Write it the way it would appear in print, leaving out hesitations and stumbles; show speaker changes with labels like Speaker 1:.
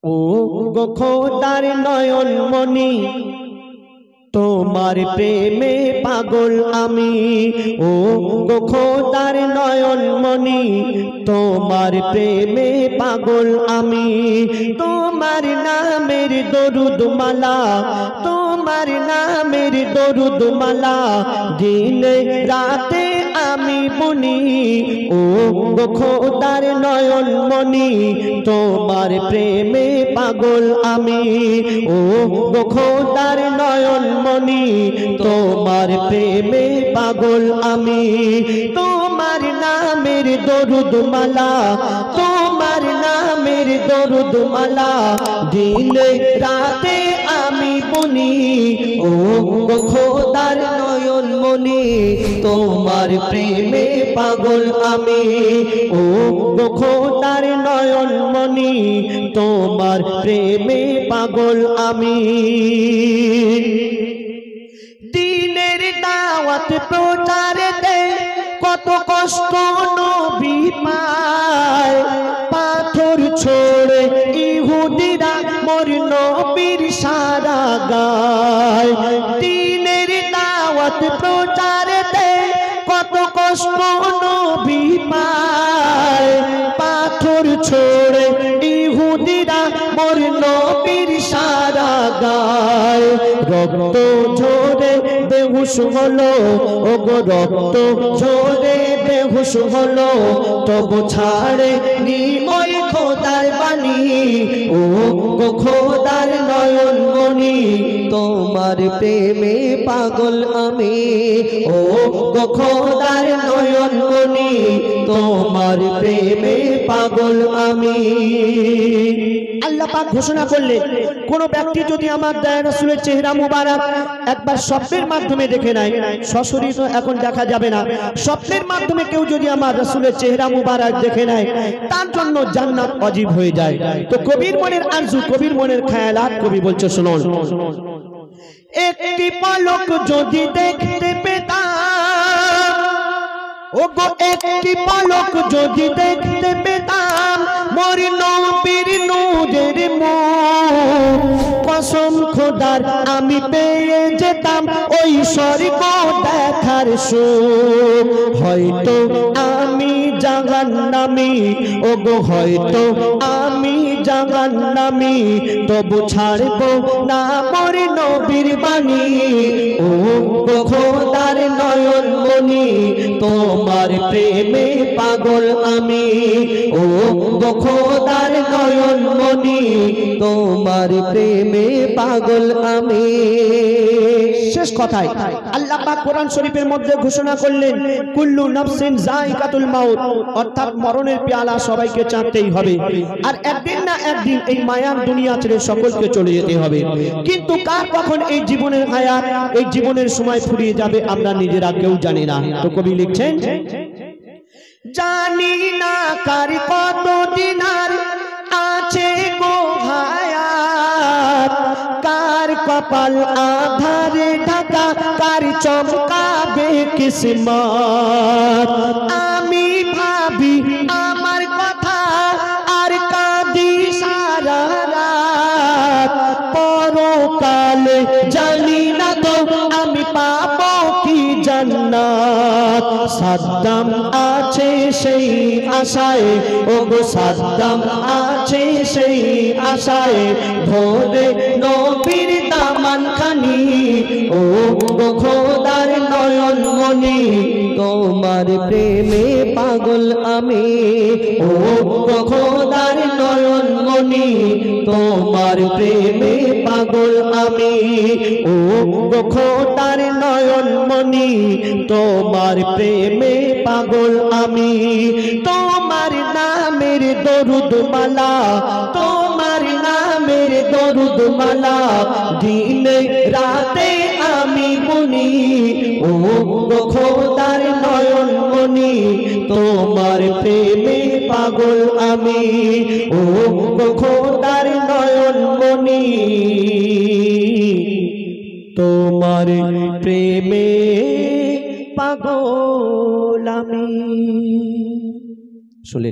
Speaker 1: ও গো খোদার নয়ন মনি তোমার প্রেমে পাগল আমি। ও গো খোদার নয়ন মনি তোমার প্রেমে পাগল আমি। তোমার নামের দরুদ মালা, তোমার নামের দরুদ মালা দিনে রাতে আমি বুনি। ও গো খোদার নয়ন মনি তোমার প্রেমে পাগল আমি। ও গো খোদার নয়ন মনি তোমার প্রেমে পাগল আমি। তোমার নামের দরুদ মালা, তোমার নামের দরুদ মালা দিনে রাতে আমি বুনি। ও গো খোদার নয়ন মনি তোমার প্রেমে পাগল আমি। ও গো খোদার নয়ন মনি তোমার প্রেমে পাগল আমি। দিনের দাওয়াত প্রচারেতে কত কষ্ট নবী পায়। পাথর ছোড়ে ইহুদিরা মোর নবীর সারা গায়। দিনের দাওয়াত প্রচারেতে কত কষ্ট নবী পায়। পাথর ছোড়ে ইহুদিরা মোর নবীর সারা গায়। রক্ত ঝরে বেহুশ হলো, ও গো রক্ত ঝরে বেহুশ হলো, তবু ছাড়ে নি ওই খোদার বাণী। ও গো খোদার নয়ন মনি তোমার প্রেমে পাগল আমি। ও গো খোদার নয়ন মনি তোমার প্রেমে পাগল আমি। আল্লাহ পাক ঘোষণা করলেন, কোন ব্যক্তি যদি আমার দয়া রাসূলের চেহারা মুবারক একবার স্বপ্নের মাধ্যমে দেখে নেয়, সশরীরে তো এখন দেখা যাবে না, স্বপ্নের মাধ্যমে কেউ যদি আমার রাসূলের চেহারা মুবারক দেখে নেয়, তার জন্য জান্নাত ওয়াজিব হয়ে যায়। তো কবির মনের আরজু, কবির মনের খেয়ালাত কবি বলছে শুনুন। একটি পলক যদি দেখতে পেতাম, ও গো একটি পলক যদি দেখতে পেতাম মোর নবীর নূরের মুখ, কসম খোদার আমি পেয়ে যেতাম ওই স্বর্গ দেখার সুখ। হয়তো আমি জাহান্নামী, ও গো হয়তো আমি জাহান্নামী, তবু ছাড়ব না মোর নবীর বাণী। ও গো খোদার নয়ন মনি তোমার প্রেমে পাগল আমি। ও গো খোদার নয়ন মনি তোমার প্রেমে পাগল আমি। শেষ কথায় আল্লাহ পাক কোরআন শরীফের মধ্যে ঘোষণা করলেন, কুল্লু নাফসিন যায়কাতুল মাউত, অর্থাৎ মরণের পেয়ালা সবাইকে চাটতেই হবে। আর একদিন না একদিন এই মায়ার দুনিয়া ছেড়ে সকলকে চলে যেতে হবে। কিন্তু কার কখন এই জীবনের হায়াত, এই জীবনের সময় ফুরিয়ে যাবে আমরা নিজেরা কেউ জানি না। তো কবি লিখছেন, জানি না কার কত দিন আর আছে গো হায়াত, কার কপাল আধারে ঢাকা, কার চমকাবে কিসমত। আমি ভাবি আমার কথা আর কাঁদি সারা রাত, পরকালে জানি না তো আমি পাবো কি জান্নাত। সাদ্দাম আছে সেই আশায়, ও গো সাদ্দাম আছে সেই আশায়, ধরে নবীর দামান খানি। ও গো খোদার নয়ন মনি তোমার প্রেমে পাগল আমি। ও গো খোদার নয়ন মনি তোমার প্রেমে পাগল আমি। ও গো খোদার নয়ন মনি তোমার প্রেমে পাগল আমি। তোমার নামের দরুদ মালা, তোমার নামের দরুদ মালা দিনে রাতে আমি বুনি। ও গো খোদার নয়ন মনি তোমার প্রেমে পাগল আমি। ও গো খোদার নয়ন মনি তোমার প্রেমে পাগল আমি। শুনে